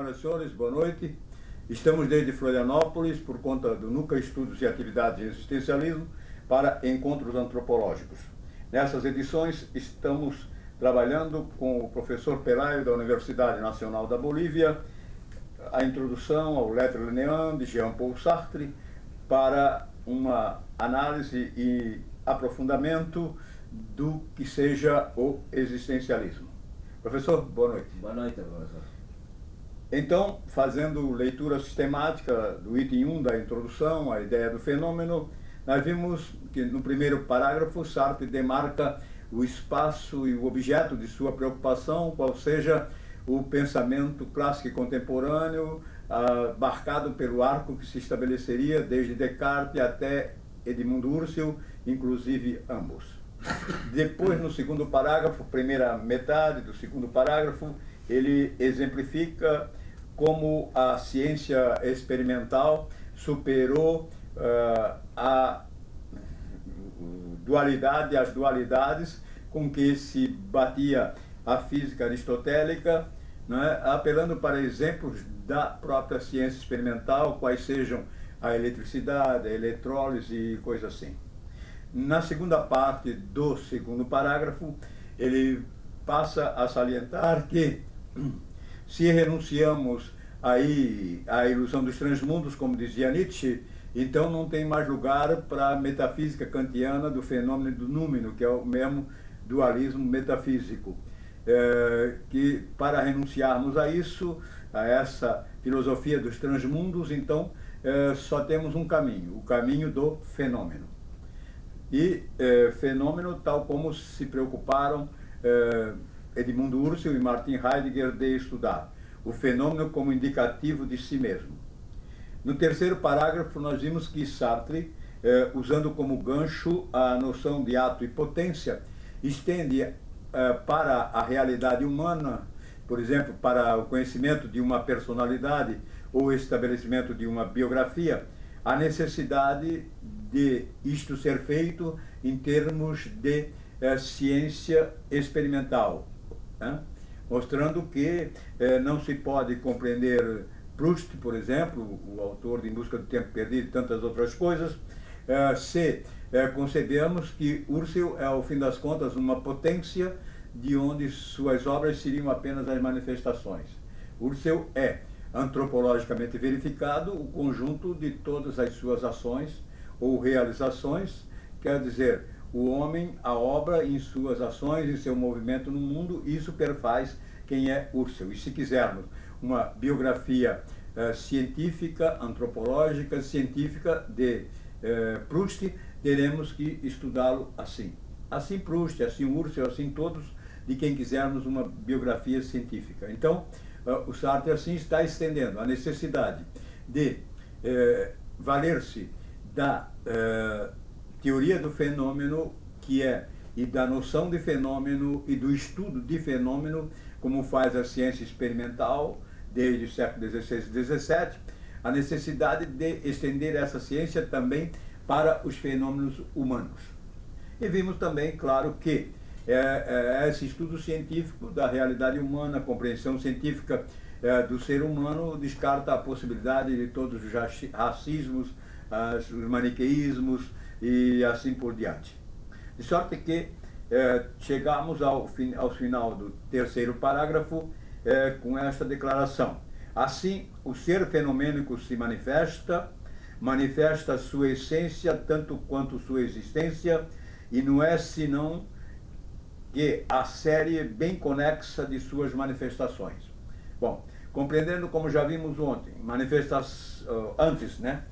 senhoras e senhores, boa noite. Estamos desde Florianópolis, por conta do Núcleo Estudos e Atividades de Existencialismo, para encontros antropológicos. Nessas edições, estamos trabalhando com o professor Pelayo, da Universidade Nacional da Bolívia, a introdução ao L'Être Linéen de Jean-Paul Sartre, para uma análise e aprofundamento do que seja o existencialismo. Professor, boa noite. Boa noite, professor. Então, fazendo leitura sistemática do item 1 da introdução, a ideia do fenômeno, nós vimos que no primeiro parágrafo Sartre demarca o espaço e o objeto de sua preocupação, qual seja o pensamento clássico e contemporâneo, marcado pelo arco que se estabeleceria desde Descartes até Edmund Husserl, inclusive ambos. Depois, no segundo parágrafo, primeira metade do segundo parágrafo, ele exemplifica como a ciência experimental superou a dualidade, as dualidades com que se batia a física aristotélica, né, apelando para exemplos da própria ciência experimental, quais sejam a eletricidade, a eletrólise e coisas assim. Na segunda parte do segundo parágrafo, ele passa a salientar que se renunciamos aí à ilusão dos transmundos, como dizia Nietzsche, então não tem mais lugar para a metafísica kantiana do fenômeno do númeno, que é o mesmo dualismo metafísico. Que para renunciarmos a isso, a essa filosofia dos transmundos, então só temos um caminho, o caminho do fenômeno. E fenômeno tal como se preocuparam Edmund Husserl e Martin Heidegger de estudar, o fenômeno como indicativo de si mesmo. No terceiro parágrafo nós vimos que Sartre, usando como gancho a noção de ato e potência, estende para a realidade humana, por exemplo, para o conhecimento de uma personalidade ou o estabelecimento de uma biografia, a necessidade de isto ser feito em termos de ciência experimental, né? Mostrando que não se pode compreender Proust, por exemplo, o autor de Em Busca do Tempo Perdido e tantas outras coisas, se concebermos que Husserl é, ao fim das contas, uma potência de onde suas obras seriam apenas as manifestações. Husserl é, antropologicamente verificado, o conjunto de todas as suas ações ou realizações, quer dizer, o homem, a obra em suas ações, em seu movimento no mundo, isso perfaz quem é Husserl. E se quisermos uma biografia científica, antropológica, científica de Proust, teremos que estudá-lo assim. Assim Proust, assim Husserl, assim todos, de quem quisermos uma biografia científica. Então, o Sartre assim está estendendo a necessidade de valer-se da teoria do fenômeno, que é, e da noção de fenômeno e do estudo de fenômeno, como faz a ciência experimental desde o século XVI e XVII, a necessidade de estender essa ciência também para os fenômenos humanos. E vimos também, claro, que esse estudo científico da realidade humana, a compreensão científica do ser humano, descarta a possibilidade de todos os racismos, os maniqueísmos e assim por diante. De sorte que chegamos ao final do terceiro parágrafo com esta declaração. Assim, o ser fenomênico se manifesta sua essência tanto quanto sua existência, e não é senão que a série bem conexa de suas manifestações. Bom, compreendendo, como já vimos ontem, antes, né?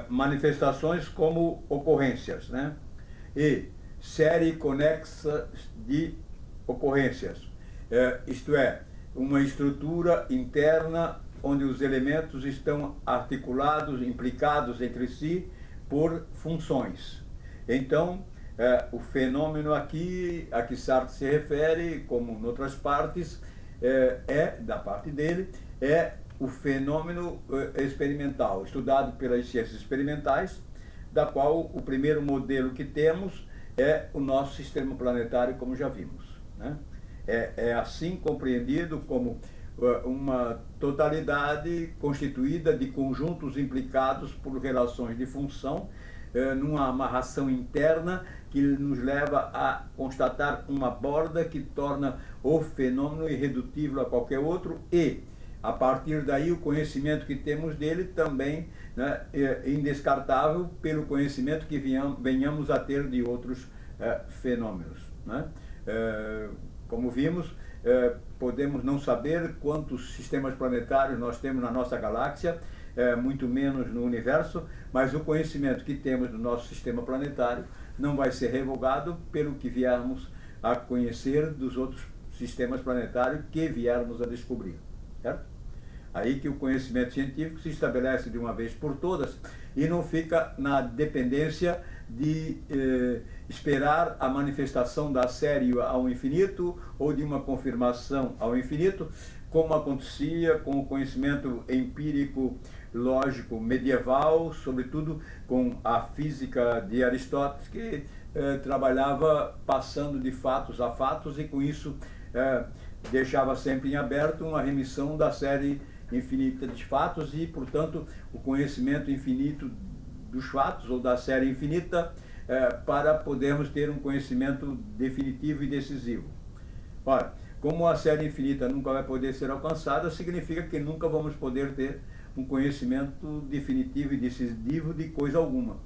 Manifestações como ocorrências, né? E série conexa de ocorrências, isto é, uma estrutura interna onde os elementos estão articulados, implicados entre si por funções. Então, o fenômeno aqui a que Sartre se refere, como em outras partes, da parte dele, é o fenômeno experimental, estudado pelas ciências experimentais, da qual o primeiro modelo que temos é o nosso sistema planetário, como já vimos, né? É assim compreendido como uma totalidade constituída de conjuntos implicados por relações de função, numa amarração interna que nos leva a constatar uma borda que torna o fenômeno irredutível a qualquer outro e, a partir daí, o conhecimento que temos dele também, né, é indescartável pelo conhecimento que venhamos a ter de outros fenômenos, né? Como vimos, podemos não saber quantos sistemas planetários nós temos na nossa galáxia, muito menos no universo, mas o conhecimento que temos do nosso sistema planetário não vai ser revogado pelo que viermos a conhecer dos outros sistemas planetários que viermos a descobrir, certo? Aí que o conhecimento científico se estabelece de uma vez por todas e não fica na dependência de esperar a manifestação da série ao infinito ou de uma confirmação ao infinito, como acontecia com o conhecimento empírico lógico medieval, sobretudo com a física de Aristóteles, que trabalhava passando de fatos a fatos e com isso deixava sempre em aberto uma remissão da série infinita de fatos e, portanto, o conhecimento infinito dos fatos ou da série infinita para podermos ter um conhecimento definitivo e decisivo. Ora, como a série infinita nunca vai poder ser alcançada, significa que nunca vamos poder ter um conhecimento definitivo e decisivo de coisa alguma,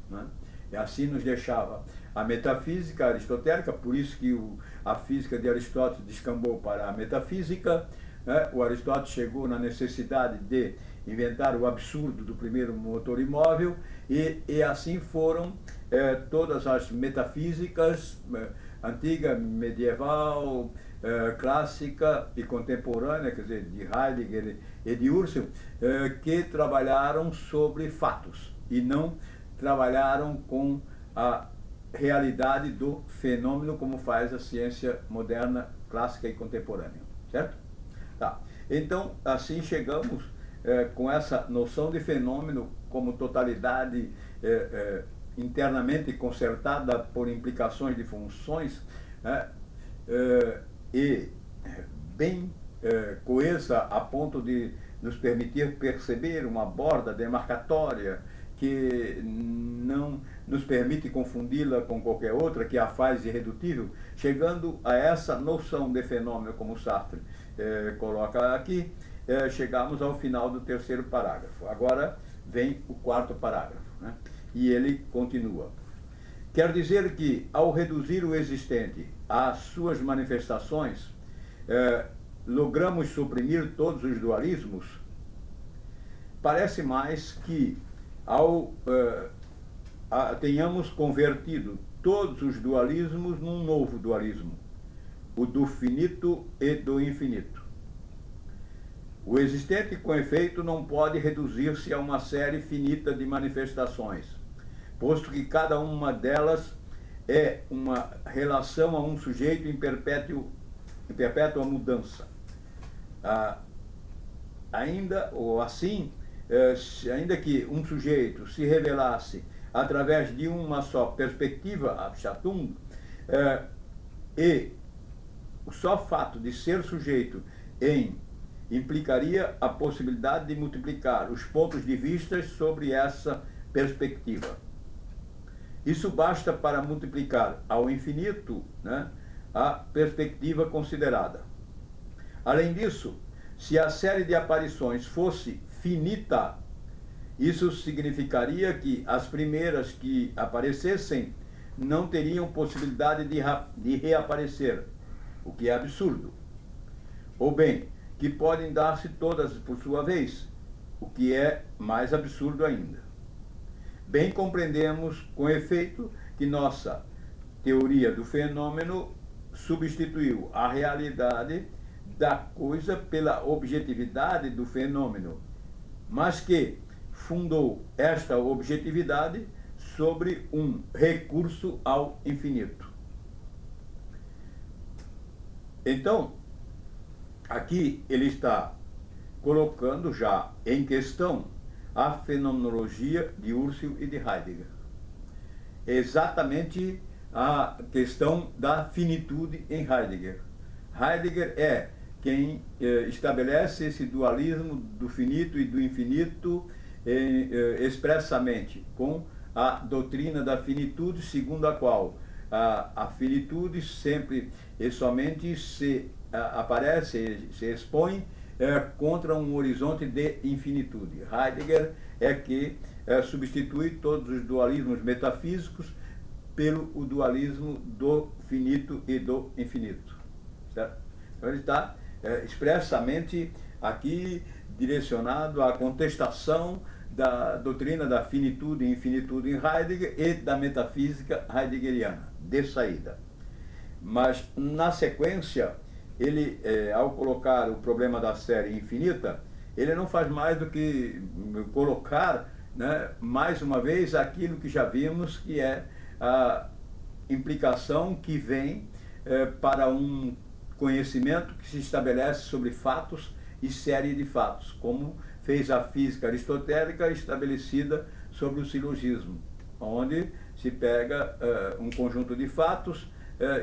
né? E assim nos deixava a metafísica aristotélica, por isso que a física de Aristóteles descambou para a metafísica, né? O Aristóteles chegou na necessidade de inventar o absurdo do primeiro motor imóvel e assim foram todas as metafísicas, antiga, medieval, clássica e contemporânea, quer dizer, de Heidegger e de Husserl, que trabalharam sobre fatos e não trabalharam com a realidade do fenômeno como faz a ciência moderna, clássica e contemporânea, certo? Tá. Então, assim chegamos com essa noção de fenômeno como totalidade internamente concertada por implicações de funções, e bem coesa a ponto de nos permitir perceber uma borda demarcatória que não nos permite confundi-la com qualquer outra, que a faz irredutível, chegando a essa noção de fenômeno, como Sartre coloca aqui, chegamos ao final do terceiro parágrafo. Agora vem o quarto parágrafo, né? E ele continua. Quer dizer que, ao reduzir o existente às suas manifestações, logramos suprimir todos os dualismos? Parece mais que, tenhamos convertido todos os dualismos num novo dualismo, o do finito e do infinito. O existente, com efeito, não pode reduzir-se a uma série finita de manifestações, posto que cada uma delas é uma relação a um sujeito em perpétua mudança. Ainda que um sujeito se revelasse através de uma só perspectiva, Abschatung, e o só fato de ser sujeito implicaria a possibilidade de multiplicar os pontos de vista sobre essa perspectiva. Isso basta para multiplicar ao infinito, né, a perspectiva considerada. Além disso, se a série de aparições fosse finita, isso significaria que as primeiras que aparecessem não teriam possibilidade de reaparecer, o que é absurdo. Ou bem, que podem dar-se todas por sua vez, o que é mais absurdo ainda. Bem compreendemos, com efeito, que nossa teoria do fenômeno substituiu a realidade da coisa pela objetividade do fenômeno, mas que fundou esta objetividade sobre um recurso ao infinito. Então, aqui ele está colocando já em questão a fenomenologia de Husserl e de Heidegger. Exatamente a questão da finitude em Heidegger. Heidegger quem estabelece esse dualismo do finito e do infinito expressamente com a doutrina da finitude, segundo a qual a finitude sempre e somente se aparece, se expõe contra um horizonte de infinitude. Heidegger é que substitui todos os dualismos metafísicos pelo o dualismo do finito e do infinito. Certo? Então ele está expressamente aqui direcionado à contestação da doutrina da finitude e infinitude em Heidegger e da metafísica heideggeriana, de saída. Mas, na sequência, ele, ao colocar o problema da série infinita, ele não faz mais do que colocar, né, mais uma vez, aquilo que já vimos, que é a implicação que vem para um conhecimento que se estabelece sobre fatos e série de fatos, como fez a física aristotélica estabelecida sobre o silogismo, onde se pega um conjunto de fatos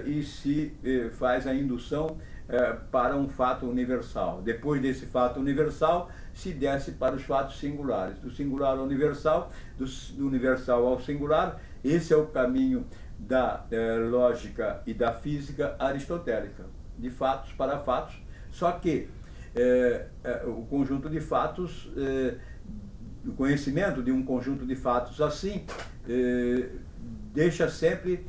e se faz a indução para um fato universal. Depois desse fato universal, se desce para os fatos singulares. Do singular ao universal, do universal ao singular, esse é o caminho da lógica e da física aristotélica, de fatos para fatos, só que o conjunto de fatos, o conhecimento de um conjunto de fatos assim, deixa sempre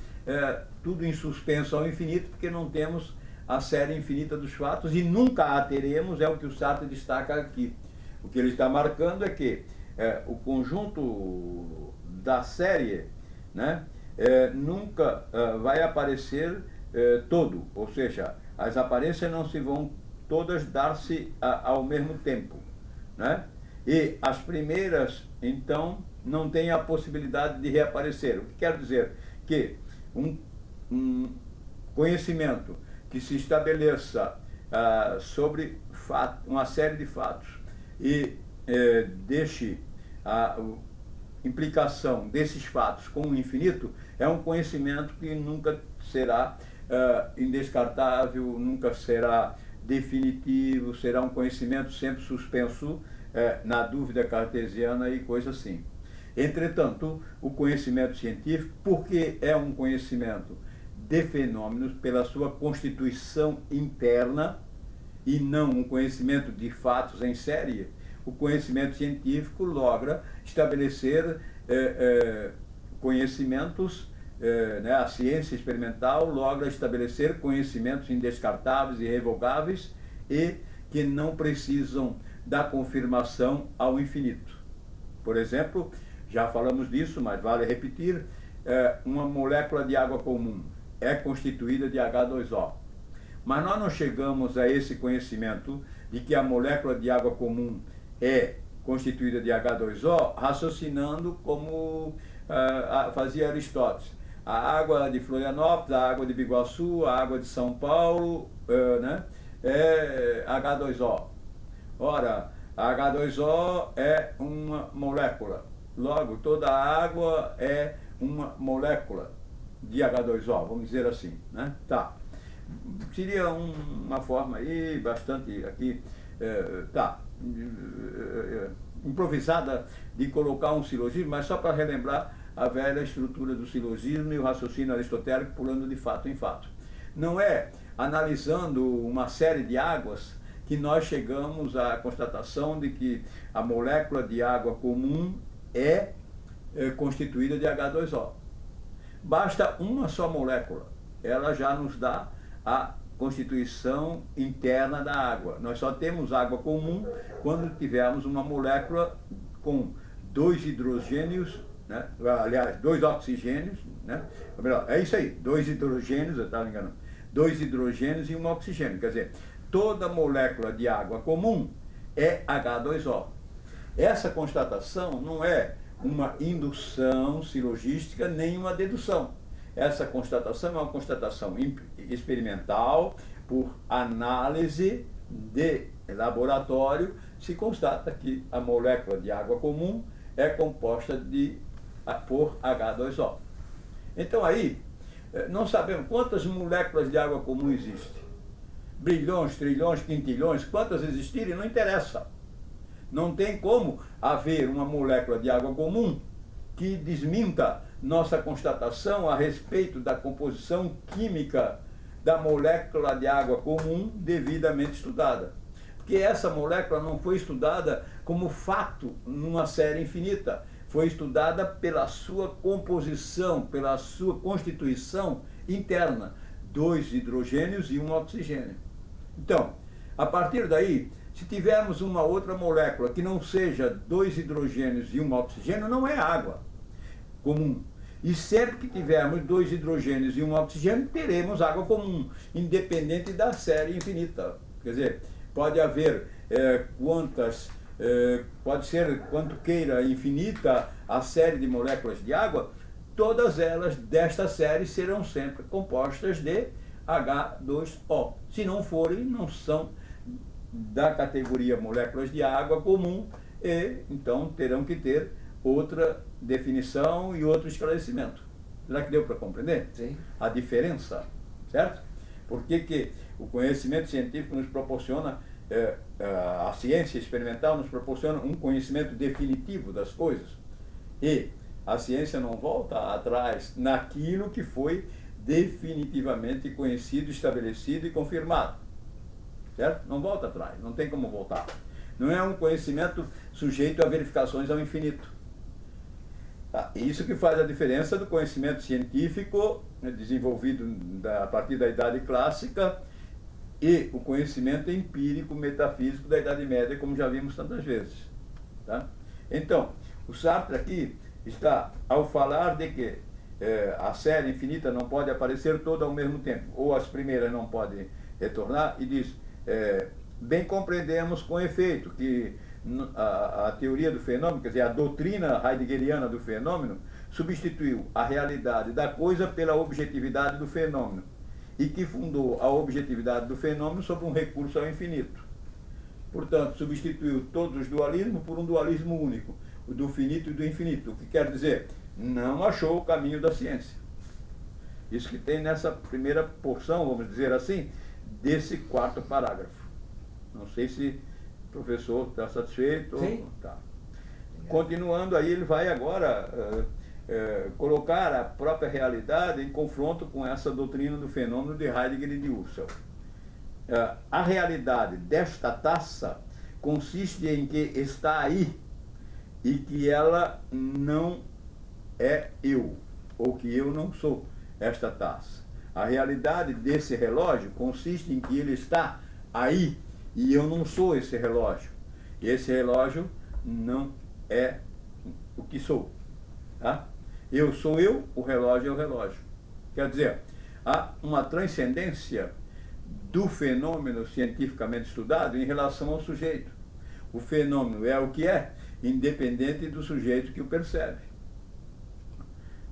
tudo em suspenso ao infinito, porque não temos a série infinita dos fatos e nunca a teremos, é o que o Sartre destaca aqui. O que ele está marcando é que o conjunto da série, né, nunca vai aparecer todo, ou seja, as aparências não se vão todas dar-se ao mesmo tempo, né? E as primeiras, então, não têm a possibilidade de reaparecer. O que quer dizer? Que um conhecimento que se estabeleça sobre uma série de fatos e deixe a implicação desses fatos com o infinito, é um conhecimento que nunca será indescartável, nunca será definitivo, será um conhecimento sempre suspenso na dúvida cartesiana e coisa assim. Entretanto, o conhecimento científico, porque é um conhecimento de fenômenos pela sua constituição interna e não um conhecimento de fatos em série, o conhecimento científico logra estabelecer conhecimentos, né, a ciência experimental logra estabelecer conhecimentos indescartáveis e irrevogáveis e que não precisam da confirmação ao infinito. Por exemplo, já falamos disso, mas vale repetir, uma molécula de água comum é constituída de H2O. Mas nós não chegamos a esse conhecimento de que a molécula de água comum é constituída de H2O raciocinando como fazia Aristóteles. A água de Florianópolis, a água de Biguaçu, a água de São Paulo, né, é H2O. Ora, a H2O é uma molécula. Logo, toda a água é uma molécula de H2O, vamos dizer assim, né? Tá. Seria uma forma aí bastante aqui, improvisada de colocar um silogismo, mas só para relembrar a velha estrutura do silogismo e o raciocínio aristotélico pulando de fato em fato. Não é analisando uma série de águas que nós chegamos à constatação de que a molécula de água comum é constituída de H2O. Basta uma só molécula, ela já nos dá a constituição interna da água. Nós só temos água comum quando tivermos uma molécula com 2 hidrogênios, né? Aliás, 2 oxigênios, né? Ou melhor, é isso aí, 2 hidrogênios, eu estava enganando, 2 hidrogênios e um oxigênio. Quer dizer, toda molécula de água comum é H2O. Essa constatação não é uma indução silogística nem uma dedução. Essa constatação é uma constatação experimental, por análise de laboratório, se constata que a molécula de água comum é composta por H2O. Então aí, não sabemos quantas moléculas de água comum existem. bilhões, trilhões, quintilhões, quantas existirem, não interessa. Não tem como haver uma molécula de água comum que desminta nossa constatação a respeito da composição química da molécula de água comum devidamente estudada. Porque essa molécula não foi estudada como fato numa série infinita, foi estudada pela sua composição, pela sua constituição interna, 2 hidrogênios e 1 oxigênio. Então, a partir daí, se tivermos uma outra molécula que não seja 2 hidrogênios e 1 oxigênio, não é água comum. E sempre que tivermos 2 hidrogênios e 1 oxigênio, teremos água comum, independente da série infinita. Quer dizer, pode haver pode ser quanto queira infinita a série de moléculas de água, todas elas desta série serão sempre compostas de H2O. Se não forem, não são da categoria moléculas de água comum e então terão que ter outra definição e outro esclarecimento. Será que deu para compreender? Sim. A diferença, certo? Por que o conhecimento científico nos proporciona, a ciência experimental nos proporciona um conhecimento definitivo das coisas e a ciência não volta atrás naquilo que foi definitivamente conhecido, estabelecido e confirmado, certo? Não volta atrás, não tem como voltar. Não é um conhecimento sujeito a verificações ao infinito. Isso que faz a diferença do conhecimento científico, né, desenvolvido a partir da Idade Clássica, e o conhecimento empírico, metafísico da Idade Média, como já vimos tantas vezes. Tá? Então, o Sartre aqui está, ao falar de que a série infinita não pode aparecer toda ao mesmo tempo, ou as primeiras não podem retornar, e diz, bem compreendemos com efeito que a teoria do fenômeno, quer dizer, a doutrina heideggeriana do fenômeno, substituiu a realidade da coisa pela objetividade do fenômeno, e que fundou a objetividade do fenômeno sobre um recurso ao infinito. Portanto, substituiu todos os dualismos por um dualismo único, o do finito e do infinito, o que quer dizer, não achou o caminho da ciência. Isso que tem nessa primeira porção, vamos dizer assim, desse 4º parágrafo. Não sei se o professor está satisfeito. Sim. Tá. Continuando, aí ele vai agora colocar a própria realidade em confronto com essa doutrina do fenômeno de Heidegger e de Husserl. A realidade desta taça consiste em que está aí e que ela não é eu, ou que eu não sou esta taça. A realidade desse relógio consiste em que ele está aí e eu não sou esse relógio. E esse relógio não é o que sou. Tá? Eu sou eu, o relógio é o relógio. Quer dizer, há uma transcendência do fenômeno cientificamente estudado em relação ao sujeito. O fenômeno é o que é, independente do sujeito que o percebe.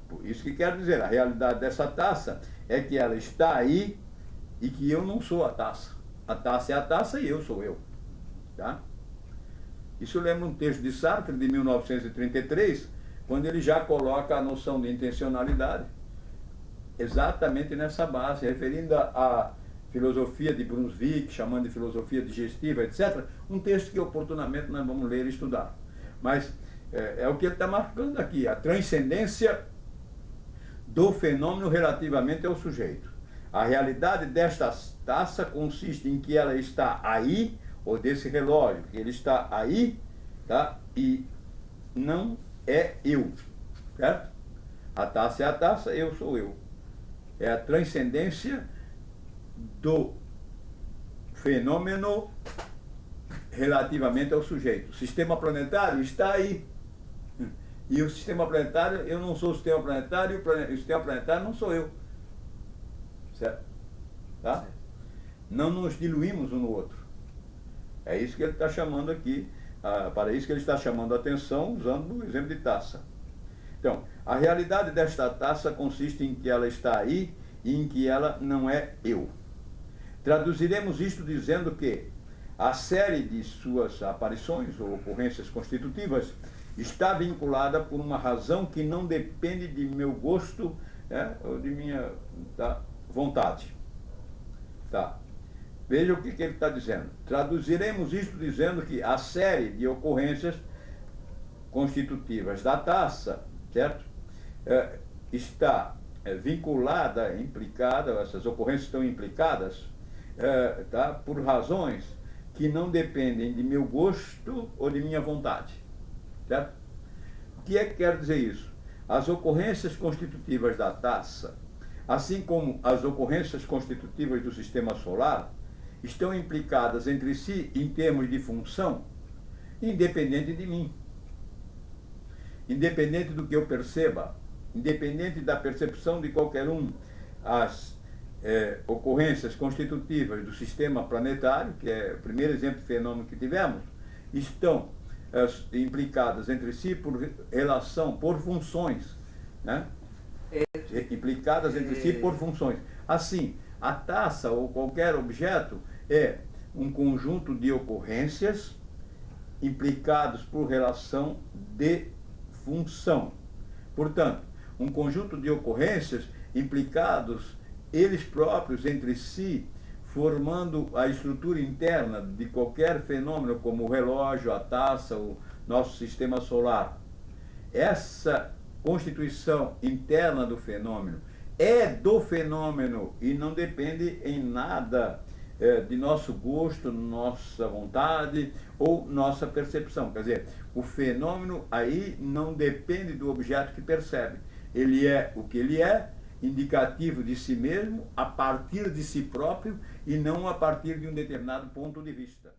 Por isso que quer dizer, a realidade dessa taça é que ela está aí e que eu não sou a taça. A taça é a taça e eu sou eu. Tá? Isso lembra um texto de Sartre, de 1933, quando ele já coloca a noção de intencionalidade exatamente nessa base, referindo à filosofia de Brunswick, chamando de filosofia digestiva, etc. Um texto que oportunamente nós vamos ler e estudar. Mas é o que ele está marcando aqui, a transcendência do fenômeno relativamente ao sujeito. A realidade desta taça consiste em que ela está aí, ou desse relógio, que ele está aí, tá? E não é eu, certo? A taça é a taça, eu sou eu. É a transcendência do fenômeno relativamente ao sujeito. O sistema planetário está aí. E o sistema planetário, eu não sou o sistema planetário, e o sistema planetário não sou eu. Certo? Tá? Não nos diluímos um no outro. É isso que ele está chamando aqui, para isso que ele está chamando a atenção, usando o exemplo de taça. Então, a realidade desta taça consiste em que ela está aí e em que ela não é eu. Traduziremos isto dizendo que a série de suas aparições ou ocorrências constitutivas está vinculada por uma razão que não depende de meu gosto, ou de minha vontade. Tá? Veja o que ele está dizendo. Traduziremos isto dizendo que a série de ocorrências constitutivas da taça, certo? Está vinculada, implicada, essas ocorrências estão implicadas, tá? Por razões que não dependem de meu gosto ou de minha vontade, certo? O que é que quer dizer isso? As ocorrências constitutivas da taça, assim como as ocorrências constitutivas do sistema solar, estão implicadas entre si em termos de função, independente de mim, independente do que eu perceba, independente da percepção de qualquer um. As ocorrências constitutivas do sistema planetário, que é o primeiro exemplo de fenômeno que tivemos, estão implicadas entre si por relação, por funções, né? Implicadas entre si por funções. Assim, a taça ou qualquer objeto é um conjunto de ocorrências implicados por relação de função. Portanto, um conjunto de ocorrências implicados eles próprios entre si, formando a estrutura interna de qualquer fenômeno, como o relógio, a taça, o nosso sistema solar. Essa constituição interna do fenômeno é do fenômeno e não depende em nada de nosso gosto, nossa vontade ou nossa percepção. Quer dizer, o fenômeno aí não depende do objeto que percebe. Ele é o que ele é, indicativo de si mesmo, a partir de si próprio e não a partir de um determinado ponto de vista.